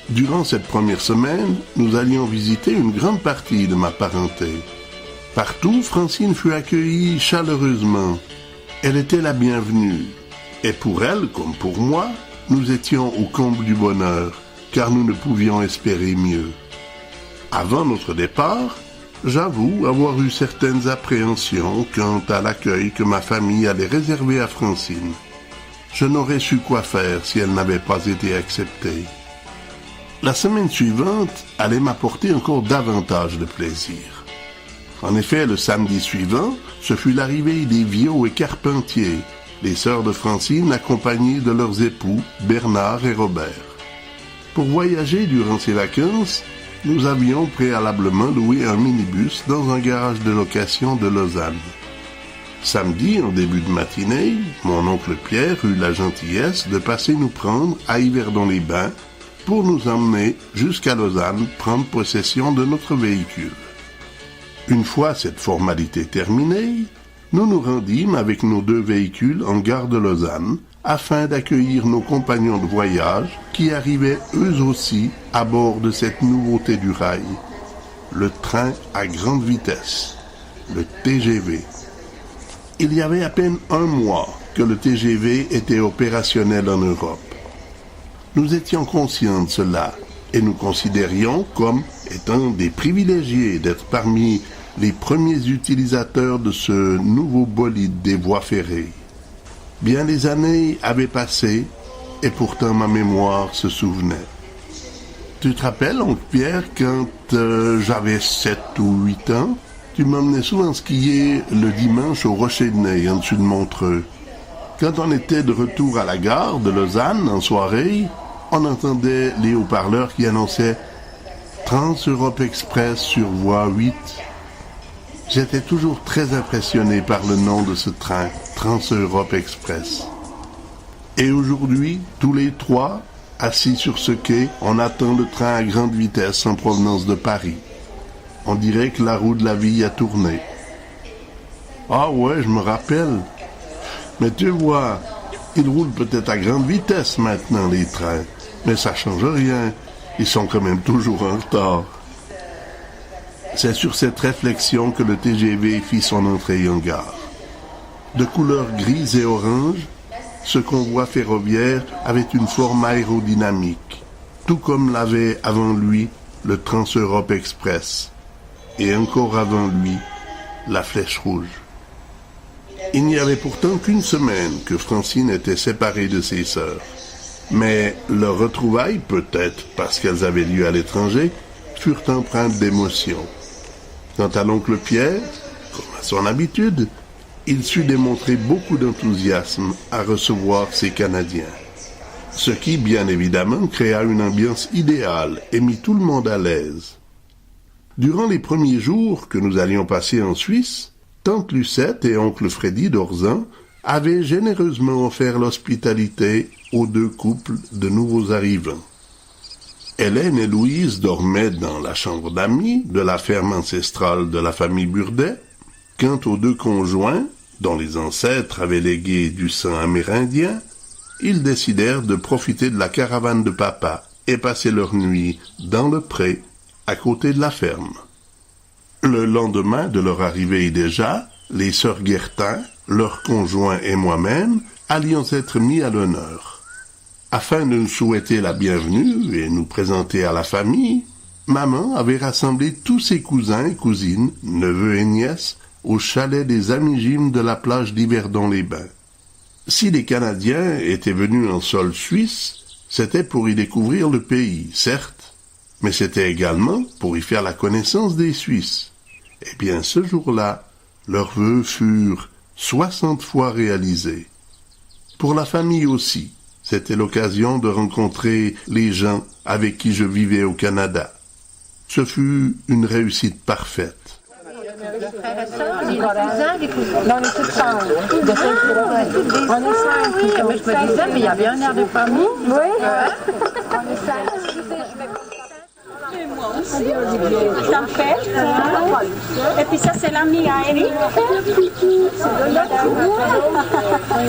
Durant cette première semaine, nous allions visiter une grande partie de ma parenté. Partout, Francine fut accueillie chaleureusement. Elle était la bienvenue. Et pour elle, comme pour moi, nous étions au comble du bonheur, car nous ne pouvions espérer mieux. Avant notre départ, j'avoue avoir eu certaines appréhensions quant à l'accueil que ma famille allait réserver à Francine. Je n'aurais su quoi faire si elle n'avait pas été acceptée. La semaine suivante allait m'apporter encore davantage de plaisir. En effet, le samedi suivant, ce fut l'arrivée des Viau et Carpentier, les sœurs de Francine accompagnées de leurs époux, Bernard et Robert. Pour voyager durant ces vacances, nous avions préalablement loué un minibus dans un garage de location de Lausanne. Samedi, en début de matinée, mon oncle Pierre eut la gentillesse de passer nous prendre à Yverdon-les-Bains pour nous emmener jusqu'à Lausanne prendre possession de notre véhicule. Une fois cette formalité terminée, nous nous rendîmes avec nos 2 véhicules en gare de Lausanne afin d'accueillir nos compagnons de voyage qui arrivaient eux aussi à bord de cette nouveauté du rail, le train à grande vitesse, le TGV. Il y avait à peine 1 mois que le TGV était opérationnel en Europe. Nous étions conscients de cela et nous considérions comme étant des privilégiés d'être parmi les premiers utilisateurs de ce nouveau bolide des voies ferrées. Bien des années avaient passé et pourtant ma mémoire se souvenait. Tu te rappelles, oncle Pierre, quand j'avais 7 ou 8 ans, tu m'emmenais souvent skier le dimanche au Rocher de Ney, en dessus de Montreux. Quand on était de retour à la gare de Lausanne en soirée, on entendait les haut-parleurs qui annonçaient « Trans-Europe Express sur voie 8 ». J'étais toujours très impressionné par le nom de ce train, Trans-Europe Express. Et aujourd'hui, tous les 3, assis sur ce quai, on attend le train à grande vitesse en provenance de Paris. On dirait que la roue de la vie a tourné. Ah ouais, je me rappelle. Mais tu vois, ils roulent peut-être à grande vitesse maintenant, les trains. Mais ça change rien. Ils sont quand même toujours en retard. C'est sur cette réflexion que le TGV fit son entrée en gare. De couleur grise et orange, ce convoi ferroviaire avait une forme aérodynamique, tout comme l'avait avant lui le Trans-Europe Express, et encore avant lui, la Flèche Rouge. Il n'y avait pourtant qu'une semaine que Francine était séparée de ses sœurs, mais leurs retrouvailles, peut-être parce qu'elles avaient lieu à l'étranger, furent empreintes d'émotion. Quant à l'oncle Pierre, comme à son habitude, il sut démontrer beaucoup d'enthousiasme à recevoir ces Canadiens. Ce qui, bien évidemment, créa une ambiance idéale et mit tout le monde à l'aise. Durant les premiers jours que nous allions passer en Suisse, tante Lucette et oncle Freddy d'Orzan avaient généreusement offert l'hospitalité aux 2 couples de nouveaux arrivants. Hélène et Louise dormaient dans la chambre d'amis de la ferme ancestrale de la famille Burdet. Quant aux 2 conjoints, dont les ancêtres avaient légué du sang amérindien, ils décidèrent de profiter de la caravane de papa et passer leur nuit dans le pré, à côté de la ferme. Le lendemain de leur arrivée déjà, les sœurs Guertin, leurs conjoints et moi-même allions être mis à l'honneur. Afin de nous souhaiter la bienvenue et nous présenter à la famille, maman avait rassemblé tous ses cousins et cousines, neveux et nièces, au chalet des Amigimes de la plage d'Yverdon-les-Bains. Si les Canadiens étaient venus en sol suisse, c'était pour y découvrir le pays, certes, mais c'était également pour y faire la connaissance des Suisses. Eh bien, ce jour-là, leurs vœux furent 60 fois réalisés. Pour la famille aussi, c'était l'occasion de rencontrer les gens avec qui je vivais au Canada. Ce fut une réussite parfaite. Les frères et sœurs, les cousins, les cousines. Non, on est toutes 5. On est 5. Mais je me disais, mais il y avait un air de famille. Oui. On est 5. aussi. Tempête. Et puis ça, c'est l'ami à Eric. C'est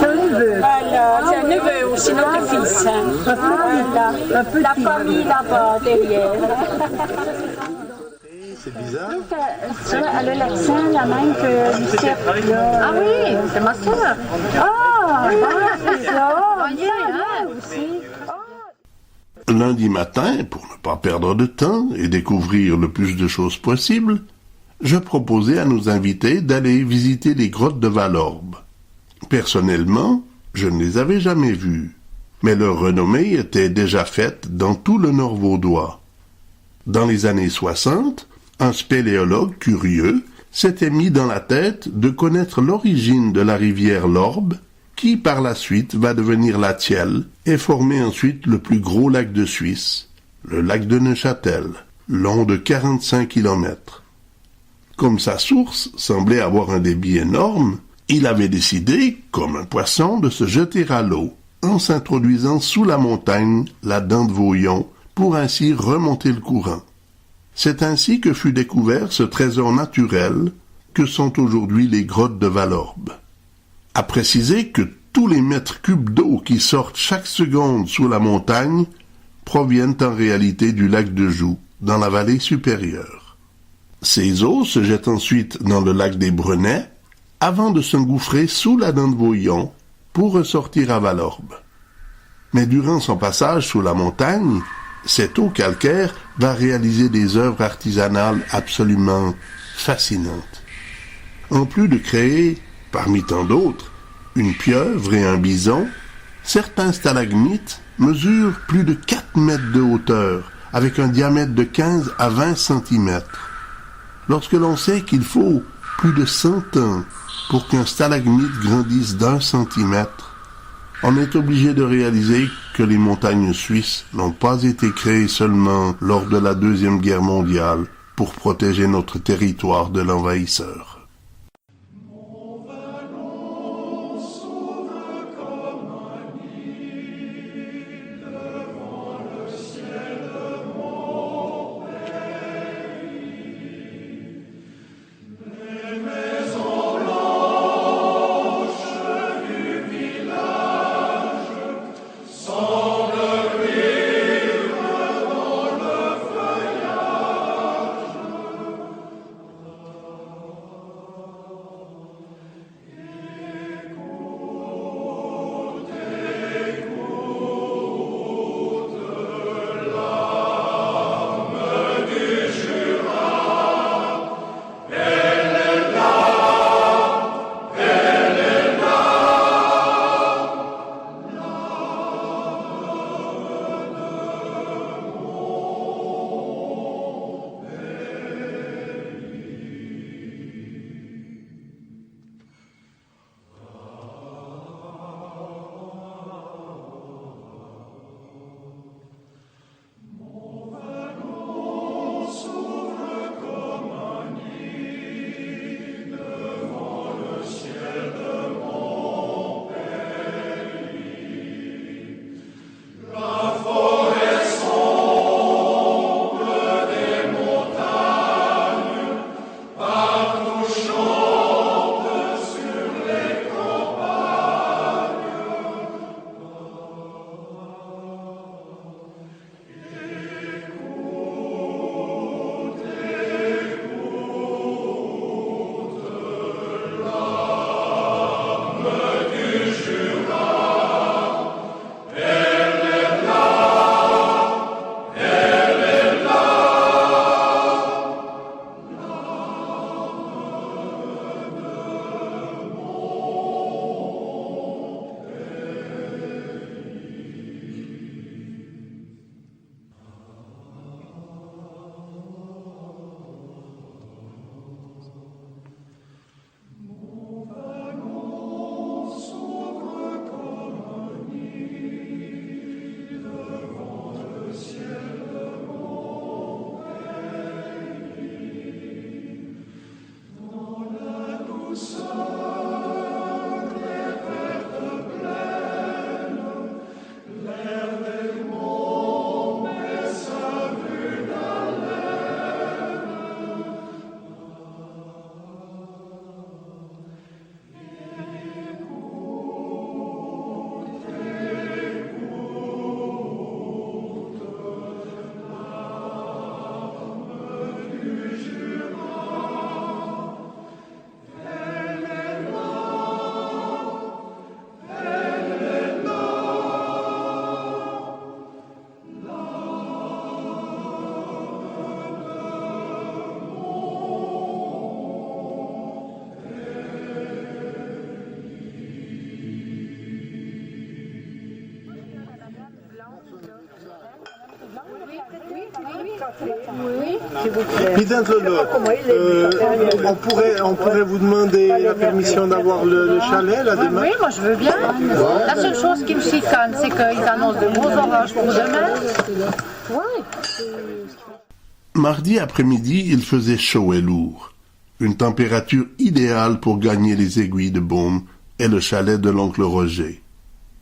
un neveu. Voilà, c'est un neveu aussi, notre fils. Voilà. La famille là-bas, derrière. C'est bizarre. Ça, elle a l'accent la même que Lucette. Ah oui, c'est ma soeur. Ah, c'est ça. Voyez, hein? Aussi. Lundi matin, pour ne pas perdre de temps et découvrir le plus de choses possible, je proposais à nos invités d'aller visiter les grottes de Valorbe. Personnellement, je ne les avais jamais vues, mais leur renommée était déjà faite dans tout le Nord vaudois. Dans les années 60, un spéléologue curieux s'était mis dans la tête de connaître l'origine de la rivière l'Orbe, qui par la suite va devenir la Thièle et former ensuite le plus gros lac de Suisse, le lac de Neuchâtel, long de 45 km. Comme sa source semblait avoir un débit énorme, il avait décidé, comme un poisson, de se jeter à l'eau, en s'introduisant sous la montagne, la dent de Vauillon, pour ainsi remonter le courant. C'est ainsi que fut découvert ce trésor naturel que sont aujourd'hui les grottes de Valorbe. À préciser que tous les mètres cubes d'eau qui sortent chaque seconde sous la montagne proviennent en réalité du lac de Joux, dans la vallée supérieure. Ces eaux se jettent ensuite dans le lac des Brenets, avant de s'engouffrer sous la dent de Vauillon pour ressortir à Valorbe. Mais durant son passage sous la montagne, cette eau calcaire va réaliser des œuvres artisanales absolument fascinantes. En plus de créer, parmi tant d'autres, une pieuvre et un bison, certains stalagmites mesurent plus de 4 mètres de hauteur, avec un diamètre de 15 à 20 cm. Lorsque l'on sait qu'il faut plus de 100 ans pour qu'un stalagmite grandisse d'1 centimètre, on est obligé de réaliser que les montagnes suisses n'ont pas été créées seulement lors de la Deuxième Guerre mondiale pour protéger notre territoire de l'envahisseur. Oui, s'il vous plaît. Puis dans on pourrait vous demander la permission d'avoir le chalet là demain. Oui, moi je veux bien. La seule chose qui me chicane, c'est qu'ils annoncent de gros orages pour demain. Mardi après-midi, il faisait chaud et lourd. Une température idéale pour gagner les aiguilles de Beaume et le chalet de l'oncle Roger.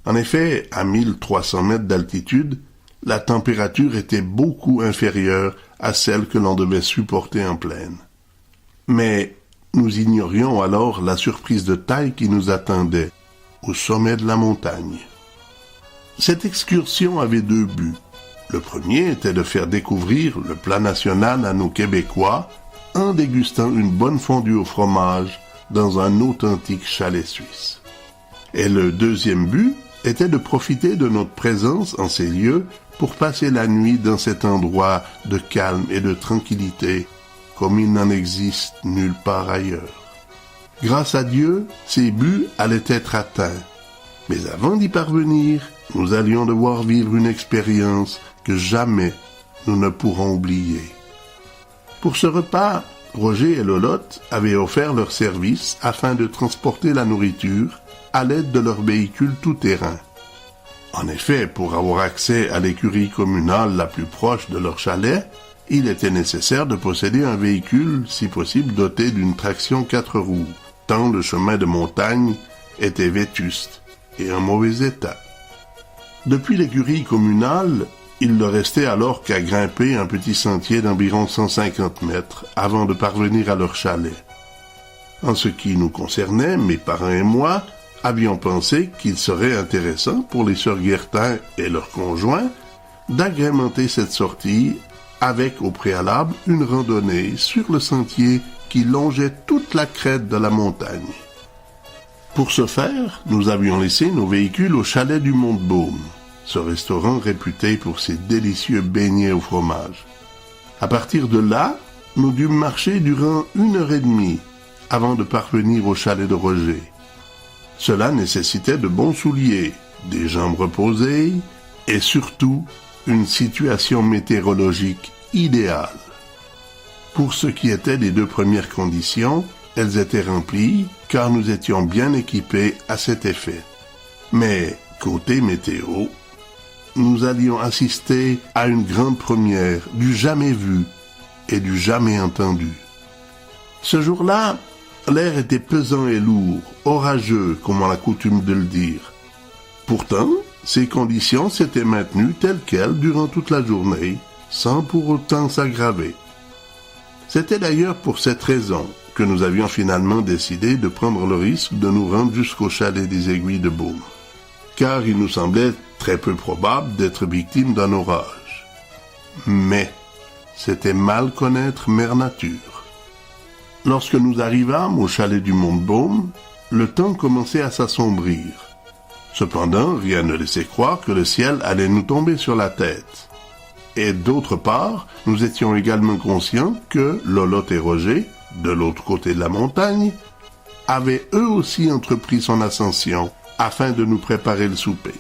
En effet, à 1300 mètres d'altitude, la température était beaucoup inférieure à celle que l'on devait supporter en plaine. Mais nous ignorions alors la surprise de taille qui nous attendait au sommet de la montagne. Cette excursion avait deux buts. Le premier était de faire découvrir le plat national à nos Québécois en dégustant une bonne fondue au fromage dans un authentique chalet suisse. Et le deuxième but était de profiter de notre présence en ces lieux pour passer la nuit dans cet endroit de calme et de tranquillité comme il n'en existe nulle part ailleurs. Grâce à Dieu, ces buts allaient être atteints. Mais avant d'y parvenir, nous allions devoir vivre une expérience que jamais nous ne pourrons oublier. Pour ce repas, Roger et Lolotte avaient offert leur service afin de transporter la nourriture à l'aide de leur véhicule tout-terrain. En effet, pour avoir accès à l'écurie communale la plus proche de leur chalet, il était nécessaire de posséder un véhicule, si possible doté d'une traction 4 roues, tant le chemin de montagne était vétuste et en mauvais état. Depuis l'écurie communale, il ne restait alors qu'à grimper un petit sentier d'environ 150 mètres avant de parvenir à leur chalet. En ce qui nous concernait, mes parents et moi avions pensé qu'il serait intéressant pour les sœurs Guertin et leurs conjoints d'agrémenter cette sortie avec au préalable une randonnée sur le sentier qui longeait toute la crête de la montagne. Pour ce faire, nous avions laissé nos véhicules au chalet du Mont de Beaume, ce restaurant réputé pour ses délicieux beignets au fromage. À partir de là, nous dûmes marcher durant 1h30 avant de parvenir au chalet de Roger. Cela nécessitait de bons souliers, des jambes reposées et surtout une situation météorologique idéale. Pour ce qui était des deux premières conditions, elles étaient remplies car nous étions bien équipés à cet effet. Mais côté météo, nous allions assister à une grande première du jamais vu et du jamais entendu. Ce jour-là, l'air était pesant et lourd, orageux, comme on a coutume de le dire. Pourtant, ces conditions s'étaient maintenues telles quelles durant toute la journée, sans pour autant s'aggraver. C'était d'ailleurs pour cette raison que nous avions finalement décidé de prendre le risque de nous rendre jusqu'au chalet des Aiguilles de Beaume, car il nous semblait très peu probable d'être victime d'un orage. Mais c'était mal connaître Mère Nature. Lorsque nous arrivâmes au chalet du Mont de Beaume, le temps commençait à s'assombrir. Cependant, rien ne laissait croire que le ciel allait nous tomber sur la tête. Et d'autre part, nous étions également conscients que Lolotte et Roger, de l'autre côté de la montagne, avaient eux aussi entrepris son ascension afin de nous préparer le souper.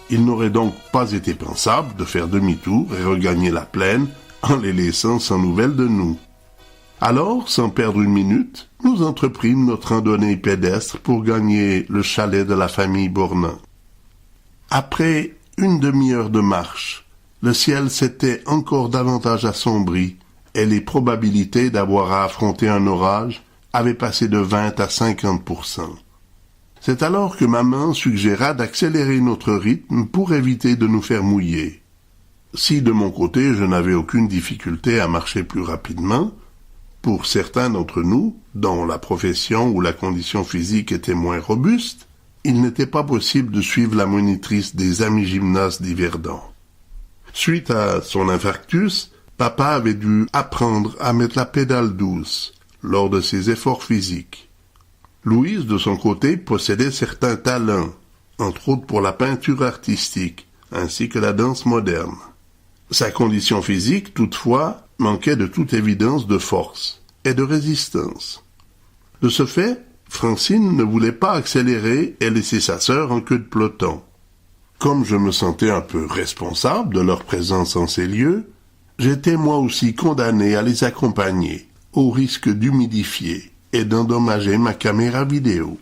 Il n'aurait donc pas été pensable de faire demi-tour et regagner la plaine en les laissant sans nouvelles de nous. Alors, sans perdre une minute, nous entreprîmes notre randonnée pédestre pour gagner le chalet de la famille Bournan. Après une demi-heure de marche, le ciel s'était encore davantage assombri et les probabilités d'avoir à affronter un orage avaient passé de 20 à 50%. C'est alors que maman suggéra d'accélérer notre rythme pour éviter de nous faire mouiller. Si de mon côté je n'avais aucune difficulté à marcher plus rapidement, pour certains d'entre nous, dont la profession ou la condition physique était moins robuste, il n'était pas possible de suivre la monitrice des amis gymnastes d'Yverdon. Suite à son infarctus, papa avait dû apprendre à mettre la pédale douce lors de ses efforts physiques. Louise, de son côté, possédait certains talents, entre autres pour la peinture artistique, ainsi que la danse moderne. Sa condition physique, toutefois, manquait de toute évidence de force et de résistance. De ce fait, Francine ne voulait pas accélérer et laisser sa sœur en queue de peloton. Comme je me sentais un peu responsable de leur présence en ces lieux, j'étais moi aussi condamné à les accompagner, au risque d'humidifier et d'endommager ma caméra vidéo.